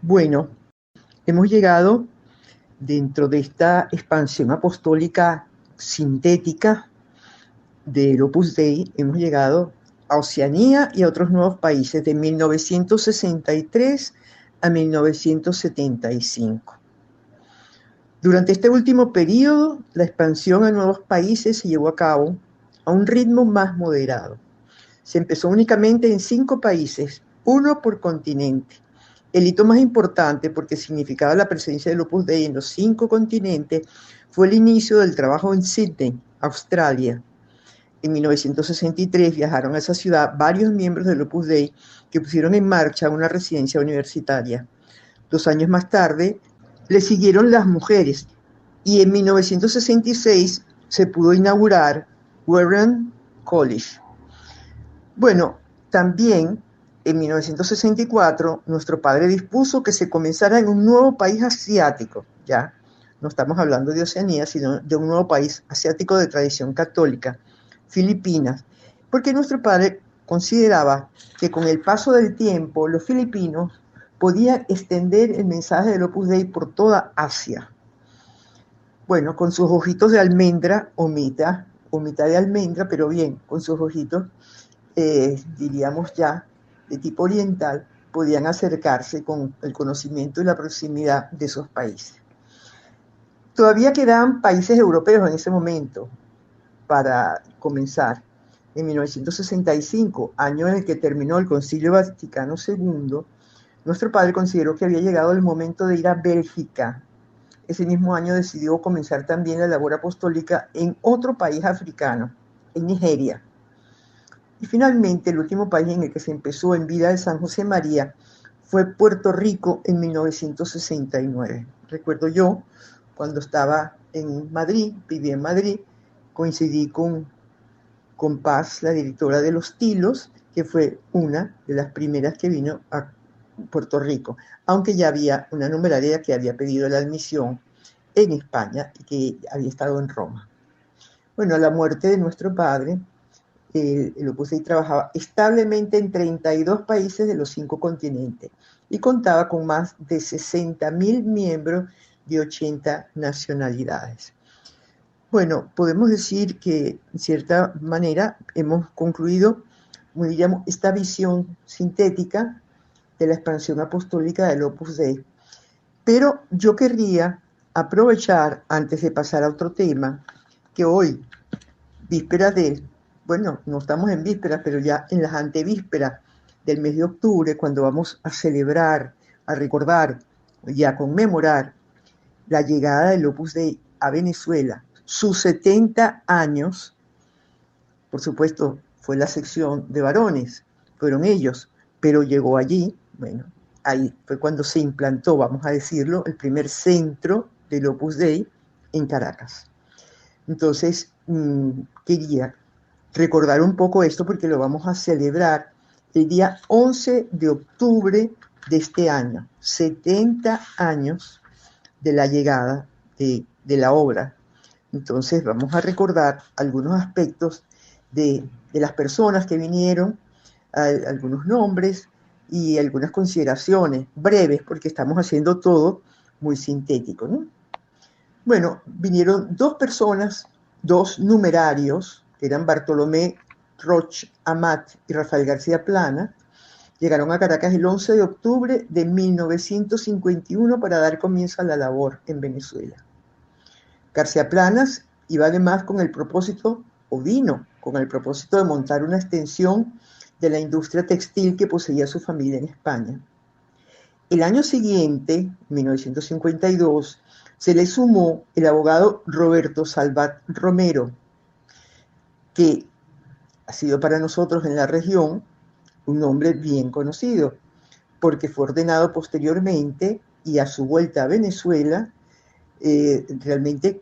Bueno, hemos llegado dentro de esta expansión apostólica sintética del Opus Dei, hemos llegado a Oceanía y a otros nuevos países de 1963 a 1975. Durante este último periodo, la expansión a nuevos países se llevó a cabo a un ritmo más moderado. Se empezó únicamente en 5 países, uno por continente. El hito más importante, porque significaba la presencia del Opus Dei en los 5 continentes, fue el inicio del trabajo en Sydney, Australia. En 1963 viajaron a esa ciudad varios miembros del Opus Dei que pusieron en marcha una residencia universitaria. 2 años más tarde, le siguieron las mujeres y en 1966 se pudo inaugurar Warren College. Bueno, también en 1964 nuestro padre dispuso que se comenzara en un nuevo país asiático, ya no estamos hablando de Oceanía, sino de un nuevo país asiático de tradición católica, Filipinas, porque nuestro padre consideraba que con el paso del tiempo los filipinos podían extender el mensaje del Opus Dei por toda Asia. Bueno, con sus ojitos de almendra o mitad de almendra, pero bien, con sus ojitos diríamos ya, de tipo oriental, podían acercarse con el conocimiento y la proximidad de esos países. Todavía quedaban países europeos en ese momento para comenzar. En 1965, año en el que terminó el Concilio Vaticano II, nuestro padre consideró que había llegado el momento de ir a Bélgica. Ese mismo año decidió comenzar también la labor apostólica en otro país africano, en Nigeria. Y finalmente, el último país en el que se empezó en vida de San José María fue Puerto Rico en 1969. Recuerdo yo, cuando estaba en Madrid, viví en Madrid, coincidí con Paz, la directora de Los Tilos, que fue una de las primeras que vino a Puerto Rico, aunque ya había una numeraria que había pedido la admisión en España y que había estado en Roma. Bueno, a la muerte de nuestro padre, el Opus Dei trabajaba establemente en 32 países de los 5 continentes y contaba con más de 60.000 miembros de 80 nacionalidades. Bueno, podemos decir que en cierta manera hemos concluido, diríamos, esta visión sintética de la expansión apostólica del Opus Dei. Pero yo querría aprovechar, antes de pasar a otro tema, que hoy, vísperas bueno, no estamos en vísperas, pero ya en las antevísperas del mes de octubre, cuando vamos a celebrar, a recordar y a conmemorar la llegada del Opus Dei a Venezuela, sus 70 años, por supuesto, fue la sección de varones, fueron ellos, pero llegó allí, bueno, ahí fue cuando se implantó, vamos a decirlo, el primer centro del Opus Dei en Caracas. Entonces, quería recordar un poco esto porque lo vamos a celebrar el día 11 de octubre de este año, 70 años de la llegada de la obra. Entonces vamos a recordar algunos aspectos de las personas que vinieron, algunos nombres y algunas consideraciones breves, porque estamos haciendo todo muy sintético, ¿no? Bueno, vinieron 2 personas, 2 numerarios, que eran Bartolomé Roch Amat y Rafael García Plana. Llegaron a Caracas el 11 de octubre de 1951 para dar comienzo a la labor en Venezuela. García Planas iba además con el propósito, o vino con el propósito de montar una extensión de la industria textil que poseía su familia en España. El año siguiente, 1952, se le sumó el abogado Roberto Salvat Romero, que ha sido para nosotros en la región un hombre bien conocido, porque fue ordenado posteriormente y a su vuelta a Venezuela, realmente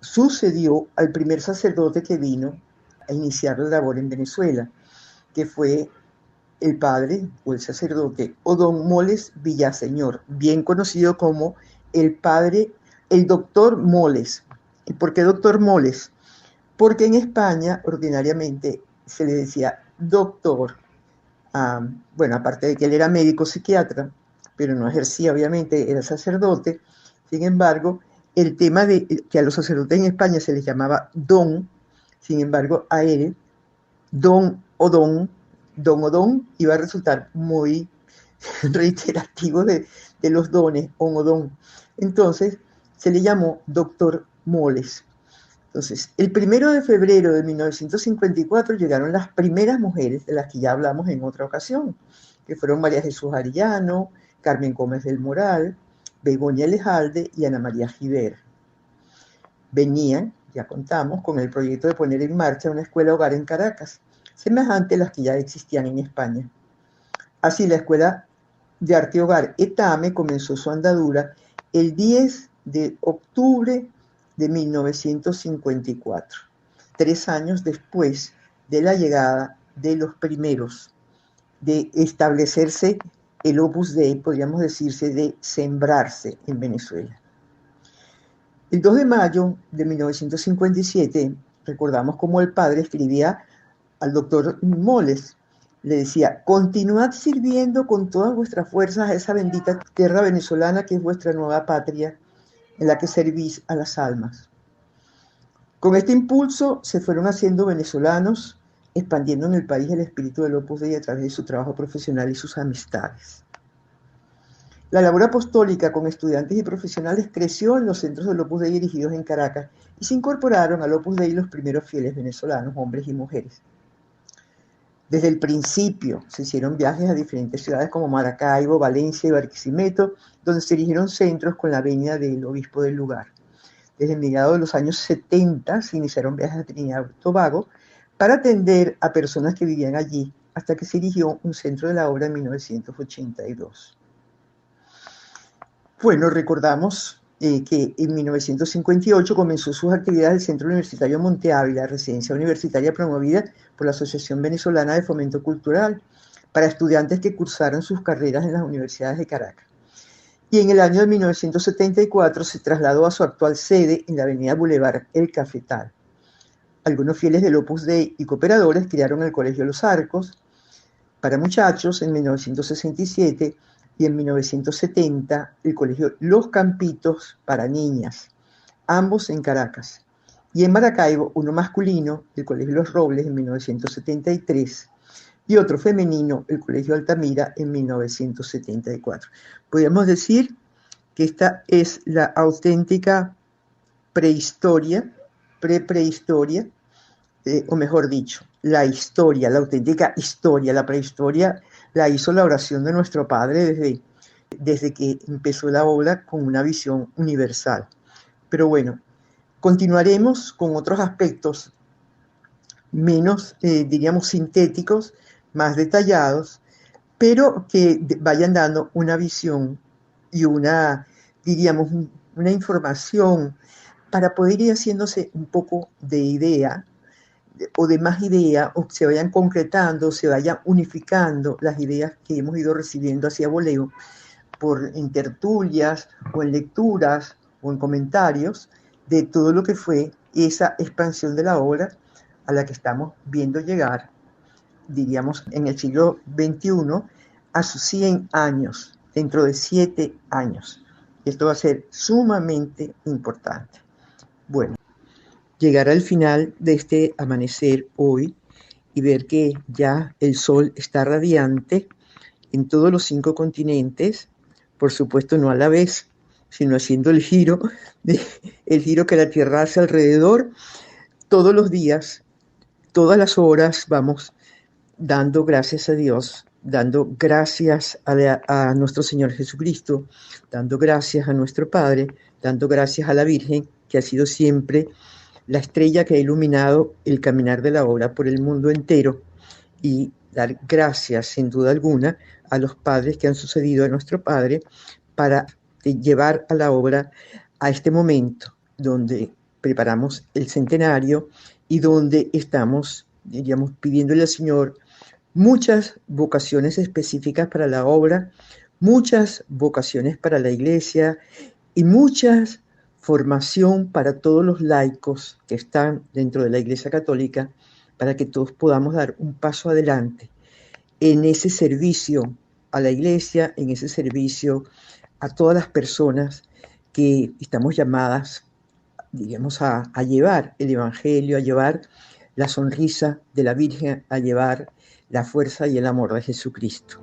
sucedió al primer sacerdote que vino a iniciar la labor en Venezuela, que fue el padre o el sacerdote Odón Moles Villaseñor, bien conocido como el padre, el doctor Moles. ¿Y por qué doctor Moles? Porque en España ordinariamente se le decía doctor, bueno, aparte de que él era médico psiquiatra, pero no ejercía, obviamente, era sacerdote. Sin embargo, el tema de que a los sacerdotes en España se les llamaba don, sin embargo, a él, don o don, iba a resultar muy reiterativo de los dones, on o don. Entonces, se le llamó doctor Moles. Entonces, el 1 de febrero de 1954 llegaron las primeras mujeres, de las que ya hablamos en otra ocasión, que fueron María Jesús Arellano, Carmen Gómez del Moral, Begoña Lejalde y Ana María Giver. Venían, ya contamos, con el proyecto de poner en marcha una escuela hogar en Caracas, semejante a las que ya existían en España. Así, la Escuela de Arte Hogar ETAME comenzó su andadura el 10 de octubre de 1954, 3 años después de la llegada de los primeros, de establecerse el Opus Dei, podríamos decirse, de sembrarse en Venezuela. El 2 de mayo de 1957, recordamos cómo el padre escribía al doctor Moles, le decía: continuad sirviendo con todas vuestras fuerzas a esa bendita tierra venezolana que es vuestra nueva patria, en la que servís a las almas. Con este impulso se fueron haciendo venezolanos, expandiendo en el país el espíritu del Opus Dei a través de su trabajo profesional y sus amistades. La labor apostólica con estudiantes y profesionales creció en los centros del Opus Dei dirigidos en Caracas y se incorporaron al Opus Dei los primeros fieles venezolanos, hombres y mujeres. Desde el principio se hicieron viajes a diferentes ciudades como Maracaibo, Valencia y Barquisimeto, donde se erigieron centros con la venia del obispo del lugar. Desde mediados de los años 70 se iniciaron viajes a Trinidad y Tobago para atender a personas que vivían allí, hasta que se erigió un centro de la obra en 1982. Bueno, recordamos que en 1958 comenzó sus actividades el Centro Universitario Monte Ávila, residencia universitaria promovida por la Asociación Venezolana de Fomento Cultural para estudiantes que cursaran sus carreras en las universidades de Caracas. Y en el año de 1974 se trasladó a su actual sede en la avenida Boulevard El Cafetal. Algunos fieles del Opus Dei y cooperadores crearon el Colegio Los Arcos para muchachos en 1967 y en 1970 el Colegio Los Campitos para niñas, ambos en Caracas. Y en Maracaibo, uno masculino, el Colegio Los Robles en 1973, y otro femenino, el Colegio Altamira, en 1974. Podríamos decir que esta es la auténtica prehistoria, prehistoria, o mejor dicho, la historia, la auténtica historia. La prehistoria la hizo la oración de nuestro Padre desde que empezó la obra con una visión universal. Pero bueno, continuaremos con otros aspectos menos, diríamos, sintéticos, más detallados, pero que vayan dando una visión y diríamos, una información para poder ir haciéndose un poco de idea o de más ideas, o se vayan concretando, se vayan unificando las ideas que hemos ido recibiendo hacia voleo en tertulias o en lecturas o en comentarios de todo lo que fue esa expansión de la obra a la que estamos viendo llegar, diríamos, en el siglo XXI a sus 100 años, dentro de 7 años. Esto va a ser sumamente importante. Bueno, llegar al final de este amanecer hoy y ver que ya el sol está radiante en todos los 5 continentes, por supuesto no a la vez, sino haciendo el giro que la Tierra hace alrededor. Todos los días, todas las horas vamos dando gracias a Dios, dando gracias a nuestro Señor Jesucristo, dando gracias a nuestro Padre, dando gracias a la Virgen, que ha sido siempre la estrella que ha iluminado el caminar de la obra por el mundo entero, y dar gracias, sin duda alguna, a los padres que han sucedido a nuestro Padre para llevar a la obra a este momento donde preparamos el centenario y donde estamos, diríamos, pidiéndole al Señor muchas vocaciones específicas para la obra, muchas vocaciones para la Iglesia y muchas formación para todos los laicos que están dentro de la Iglesia Católica, para que todos podamos dar un paso adelante en ese servicio a la iglesia en ese servicio a todas las personas que estamos llamadas, digamos, a llevar el Evangelio, a llevar la sonrisa de la Virgen, a llevar la fuerza y el amor de Jesucristo.